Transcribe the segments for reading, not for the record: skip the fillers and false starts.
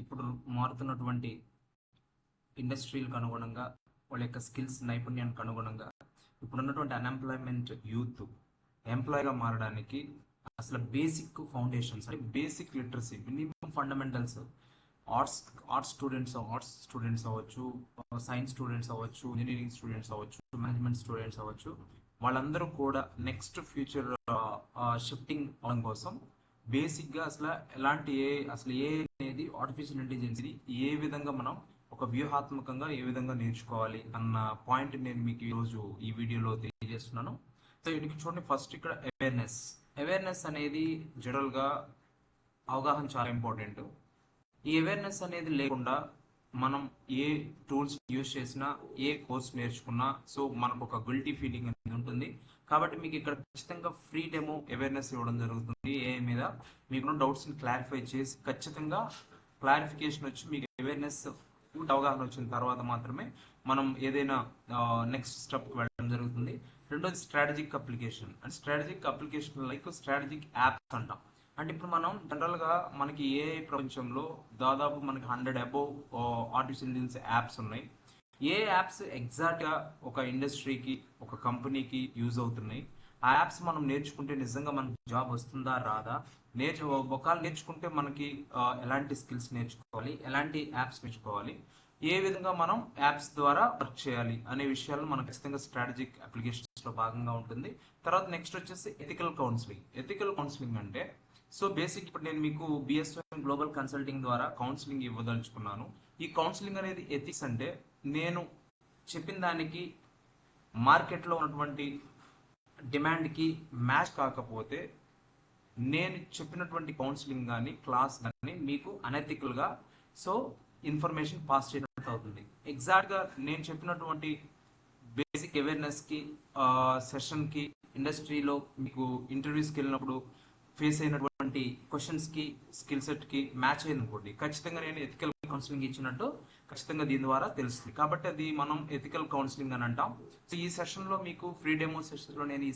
ఇప్పుడు మారుతున్నటువంటి ఇండస్ట్రీలకు అనుగుణంగా వాళ్ళ యొక్క స్కిల్స్ నైపుణ్యానికి అనుగుణంగా ఇప్పుడున్నటువంటి అన్ఎంప్లాయ్మెంట్ యూత్ ఎంప్లాయ్గా మారడానికి అసలు బేసిక్ ఫౌండేషన్స్ అంటే basic literacy minimum fundamentals arts students అవ్వచ్చు, సైన్స్ స్టూడెంట్స్ అవ్వచ్చు, ఇంజనీరింగ్ స్టూడెంట్స్ అవ్వచ్చు, మేనేజ్మెంట్ స్టూడెంట్స్ అవ్వచ్చు, వాళ్ళందరూ కూడా నెక్స్ట్ ఫ్యూచర్ షిఫ్టింగ్ అవడం కోసం బేసిక్గా అసలు ఏ అనేది ఆర్టిఫిషియల్ ఇంటెలిజెన్స్ని ఏ విధంగా మనం ఒక వ్యూహాత్మకంగా ఏ విధంగా నేర్చుకోవాలి అన్న పాయింట్ నేను మీకు ఈరోజు ఈ వీడియోలో తెలియజేస్తున్నాను. సో వీటికి చూడండి, ఫస్ట్ ఇక్కడ అవేర్నెస్ అనేది జనరల్గా అవగాహన చాలా ఇంపార్టెంట్. ఈ అవేర్నెస్ అనేది లేకుండా మనం ఏ టూల్స్ యూజ్ చేసినా ఏ కోర్స్ నేర్చుకున్నా సో మనకు ఒక గిల్టీ ఫీలింగ్ అనేది ఉంటుంది. కాబట్టి మీకు ఇక్కడ ఖచ్చితంగా ఫ్రీ డెమో అవేర్నెస్ ఇవ్వడం జరుగుతుంది. ఏ మీద మీకున్న డౌట్స్ని క్లారిఫై చేసి ఖచ్చితంగా క్లారిఫికేషన్ వచ్చి మీకు అవేర్నెస్ అవగాహన వచ్చిన తర్వాత మాత్రమే మనం ఏదైనా నెక్స్ట్ స్టెప్కి వెళ్ళడం జరుగుతుంది. రెండోది strategic application. And strategic application like strategic apps అంటాం. అంటే ఇప్పుడు మనం జనరల్గా మనకి ఏఐ ప్రపంచంలో దాదాపు మనకి 100 అబోవ్ ఆర్టిఫిషియల్ ఇంటెలిజెన్స్ యాప్స్ ఉన్నాయి. ఏ యాప్స్ ఎగ్జాక్ట్గా ఒక ఇండస్ట్రీకి ఒక కంపెనీకి యూజ్ అవుతున్నాయి, ఆ యాప్స్ మనం నేర్చుకుంటే నిజంగా మనకి జాబ్ వస్తుందా రాదా, ఒకవేళ నేర్చుకుంటే మనకి ఎలాంటి స్కిల్స్ నేర్చుకోవాలి, ఎలాంటి యాప్స్ నేర్చుకోవాలి, ఏ విధంగా మనం యాప్స్ ద్వారా వర్క్ చేయాలి అనే విషయాలు మనం ఖచ్చితంగా స్ట్రాటజిక్ అప్లికేషన్స్ లో భాగంగా ఉంటుంది. తర్వాత నెక్స్ట్ వచ్చేసి ఎథికల్ కౌన్సిలింగ్ అంటే సో బేసిక్ ఇప్పుడు నేను మీకు బిఎస్ఎం గ్లోబల్ కన్సల్టింగ్ ద్వారా కౌన్సిలింగ్ ఇవ్వదలుచుకున్నాను. ఈ కౌన్సిలింగ్ అనేది ఎథిక్స్ అంటే నేను చెప్పిన దానికి మార్కెట్లో ఉన్నటువంటి డిమాండ్కి మ్యాచ్ కాకపోతే నేను చెప్పినటువంటి కౌన్సిలింగ్ కానీ క్లాస్ కానీ మీకు అనెథికల్గా సో ఇన్ఫర్మేషన్ పాస్ చేయడం అవుతుంది. ఎగ్జాక్ట్గా నేను చెప్పినటువంటి బేసిక్ అవేర్నెస్కి సెషన్కి ఇండస్ట్రీలో మీకు ఇంటర్వ్యూస్కి వెళ్ళినప్పుడు ఫేస్ అయినటువంటి క్వశ్చన్స్కి స్కిల్ సెట్కి మ్యాచ్ అయిందనుకోండి, ఖచ్చితంగా నేను ఎథికల్ కౌన్సిలింగ్ ఇచ్చినట్టు ఖచ్చితంగా దీని ద్వారా తెలుస్తుంది. కాబట్టి అది మనం ఎథికల్ కౌన్సిలింగ్ అని అంటాం. సో ఈ సెషన్లో మీకు ఫ్రీ డెమో సెషన్లో నేను ఈ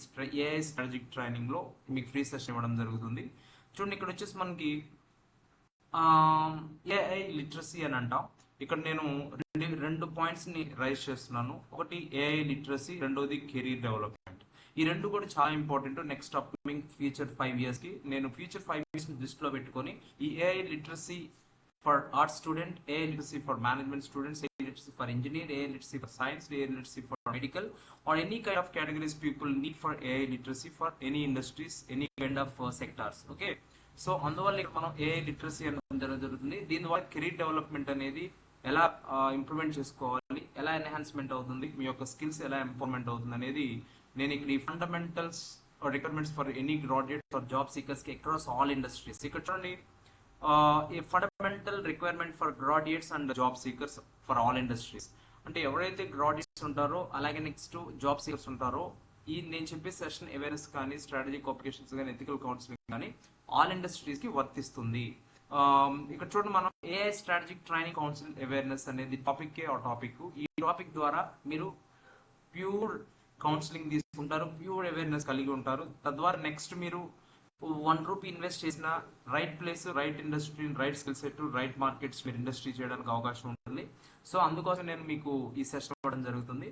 ఏఐ స్ట్రాటజిక్ ట్రైనింగ్లో మీకు ఫ్రీ సెషన్ ఇవ్వడం జరుగుతుంది. చూడండి, ఇక్కడ వచ్చేసి మనకి ఏఐ లిటరసీ అని అంటాం. ఇక్కడ నేను రెండు పాయింట్స్ని రైజ్ చేస్తున్నాను. ఒకటి ఏఐ లిటరసీ, రెండోది కెరీర్ డెవలప్మెంట్. ఈ రెండు కూడా చాలా ఇంపార్టెంట్ నెక్స్ట్ అప్కమింగ్ ఫ్యూచర్ 5 yearsకి. నేను ఫ్యూచర్ 5 years దృష్టిలో పెట్టుకొని ఈ AI literacy for arts student, AI literacy for management students, AI literacy for engineer, AI literacy for science, AI literacy for medical or any kind of categories people need for AI literacy for any industries, any kind of sectors. Okay, so అందువల్ల ఇక్కడ మనం AI literacy అనేది జరుగుతుంది. దీని ద్వారా career development అనేది ఎలా improvement చేసుకోవాలి, ఎలా ఎన్హాన్స్మెంట్ అవుతుంది, మీ యొక్క స్కిల్స్ ఎలా ఇంప్రూవ్మెంట్ అవుతుంది అనేది నేను ఇక్కడ ఈ fundamentals requirements for any graduates for job సీకర్స్కి అక్రాస్ ఆల్ ఇండస్ట్రీస్. ఇక్కడ చూడండి, ఈ fundamental requirement for graduates and job seekers for all industries అంటే ఎవరైతే గ్రాడ్యుయేట్స్ ఉంటారో అలాగే నెక్స్ట్ జాబ్ సీకర్స్ ఉంటారో ఈ నేను చెప్పే సెషన్ అవేర్నెస్ కానీ స్ట్రాటజిక్ అప్లికేషన్స్ కానీ ఎథికల్ కౌన్సిలింగ్ కానీ ఆల్ ఇండస్ట్రీస్కి వర్తిస్తుంది. ఇక్కడ చూడండి, మనం AI strategic training council awareness అనేది టాపిక్కే ఆ టాపిక్. ఈ టాపిక్ ద్వారా మీరు ప్యూర్ కౌన్సిలింగ్ తీసుకుంటారు, ప్యూర్ అవేర్నెస్ కలిగి ఉంటారు. తద్వారా నెక్స్ట్ మీరు 1 రూపీ ఇన్వెస్ట్ చేసిన right place, right industry, right skill set, right markets మీరు ఇండస్ట్రీ చేయడానికి అవకాశం ఉంటుంది. సో అందుకోసం నేను మీకు ఈ సెషన్ ఇవ్వడం జరుగుతుంది.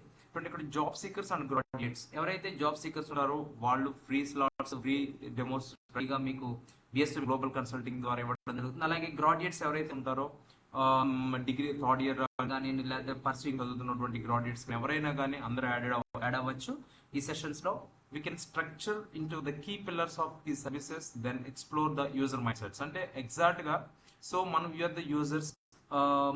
ఇక్కడ జాబ్ సీకర్స్ అండ్ గ్రాడ్యుయేట్స్ ఎవరైతే జాబ్ సీకర్స్ ఉన్నారో వాళ్ళు ఫ్రీ స్లాట్స్, ఫ్రీ డెమోస్ ఫ్రీగా మీకు బిఎస్ఎం గ్లోబల్ కన్సల్టింగ్ ద్వారా ఇవ్వడం జరుగుతుంది. అలాగే గ్రాడ్యుయేట్స్ ఎవరైతే ఉంటారో డిగ్రీ 3rd year కానీ లేదా పర్సూయింగ్ చదువుతున్నటువంటి గ్రాడ్యుయేట్స్ ఎవరైనా కానీ అందరూ యాడ్ అవ్వచ్చు ఈ సెషన్స్ లో. We can structure into the key pillars of these services, then explore the user mindsets. అంటే ఎగ్జాక్ట్ గా సో మనం యూఆర్ ద యూజర్స్,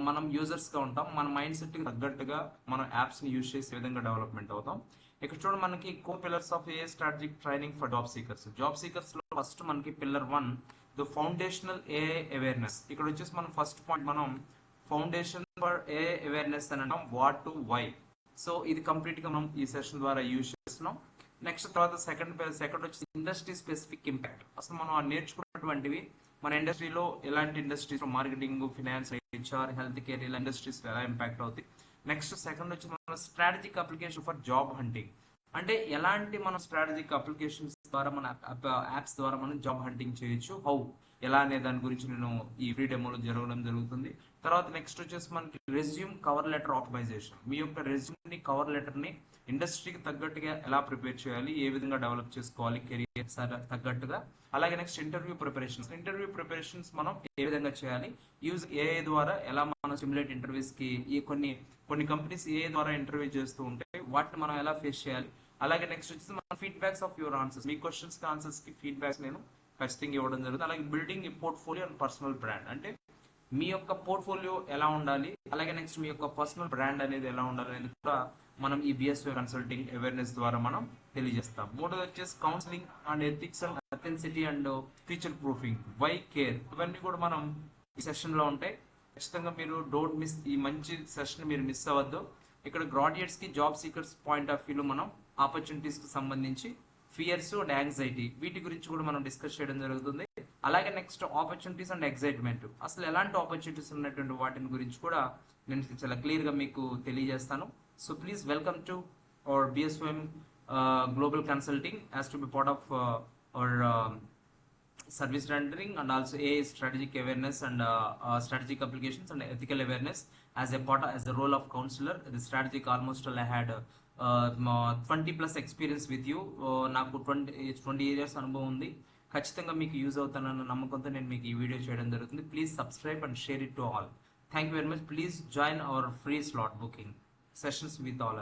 మనం యూజర్స్ గా ఉంటాం. మన మైండ్ సెట్ కి తగ్గట్టుగా మనం యాప్స్ ని యూజ్ చేసే విధంగా డెవలప్మెంట్ అవుతాం. ఇక్కడ చూడండి, మనకి core pillars of a strategic training for job seekers. Job seekers లో ఫస్ట్ మనకి pillar 1 the foundational AI awareness. ఇక్కడ వచ్చేసి మనం ఫస్ట్ పాయింట్ మనం ఫౌండేషన్ ఫర్ ఏఐ అవేర్నెస్ అని అంటాం, వాట్ టు వై. సో ఇది కంప్లీట్ గా మనం ఈ సెషన్ ద్వారా యూజ్ చేస్తున్నాం. నెక్స్ట్ తర్వాత సెకండ్ వచ్చి ఇండస్ట్రీ స్పెసిఫిక్ ఇంపాక్ట్. అసలు మనం నేర్చుకున్నటువంటివి మన ఇండస్ట్రీలో ఎలాంటి industries, marketing, finance, HR, health care ఇలా ఇండస్ట్రీస్ ఎలా ఇంపాక్ట్ అవుతాయి. నెక్స్ట్ సెకండ్ వచ్చి మన strategic application for job hunting. అంటే ఎలాంటి మనం స్ట్రాటజిక్ అప్లికేషన్స్ ద్వారా మన యాప్స్ ద్వారా మనం జాబ్ హంటింగ్ చేయొచ్చు, హౌ ఎలా అనే దాని గురించి నేను ఈ ఫ్రీ డెమోలో జరగడం జరుగుతుంది. తర్వాత నెక్స్ట్ వచ్చేసి మనకి రెజ్యూమ్ కవర్ లెటర్ ఆప్టిమైజేషన్. మీ యొక్క రెజ్యూమ్ ని కవర్ లెటర్ ని ఇండస్ట్రీకి తగ్గట్టుగా ఎలా ప్రిపేర్ చేయాలి, ఏ విధంగా డెవలప్ చేసుకోవాలి కెరియర్ తగ్గట్టుగా. అలాగే నెక్స్ట్ ఇంటర్వ్యూ ప్రిపరేషన్స్ మనం ఏ విధంగా చేయాలి, యూజ్ ఏఐ ద్వారా ఎలా మనం సిమ్యులేట్ ఇంటర్వ్యూస్ కి కొన్ని కంపెనీస్ ఏఐ ద్వారా ఇంటర్వ్యూ చేస్తూ ఉంటాయి, వాటిని మనం ఎలా ఫేస్ చేయాలి. అలాగే నెక్స్ట్ వచ్చేసి మన feedbacks of your answers, me questions కి ఆన్సర్స్ కి ఫీడ్బ్యాక్స్ నేను ఖచ్చితంగా ఇవ్వడం జరుగుతుంది. అలాగే building portfolio and personal brand, అంటే మీ యొక్క పోర్ట్ఫోలియో ఎలా ఉండాలి, అలాగే నెక్స్ట్ మీ యొక్క పర్సనల్ బ్రాండ్ అనేది ఎలా ఉండాలి అనేది కూడా మనం ఈ బిఎస్వై కన్సల్టింగ్ అవేర్నెస్ ద్వారా మనం తెలియజేస్తాం. మూడోది వచ్చేసి counselling and ethics and authenticity and future proofing, why care, ఇవన్నీ కూడా మనం ఈ సెషన్ లో ఉంటాయి. ఖచ్చితంగా మీరు డోంట్ మిస్ ఈ మంచి సెషన్, మీరు మిస్ అవ్వద్దు. ఇక్కడ గ్రాడ్యుయేట్స్ కి జాబ్ సీకర్స్ పాయింట్ ఆఫ్ వ్యూలో మనం ఆపర్చునిటీస్ కి సంబంధించి ఫియర్స్ అండ్ యాంగ్జైటీ వీటి గురించి కూడా మనం డిస్కస్ చేయడం జరుగుతుంది. అలాగే నెక్స్ట్ ఆపర్చునిటీస్ అండ్ ఎక్సైట్మెంట్, అసలు ఎలాంటి ఆపర్చునిటీస్ ఉన్నటువంటి వాటిని గురించి కూడా నేను చాలా క్లియర్ గా మీకు తెలియజేస్తాను. So please welcome to our BSYM global consulting as to be part of our service rendering and also AI strategic awareness and strategic applications and ethical awareness as as a role of counselor. The strategic almost I had 20 plus experience with you. నాకు 20 years అనుభవం ఉంది. ఖచ్చితంగా మీకు use అవుతానన్న నమ్మకంతో నేను మీకు ఈ video చేయడం జరుగుతుంది. Please subscribe and share it to all. Thank you very much. Please join hour free slot booking sessions with all.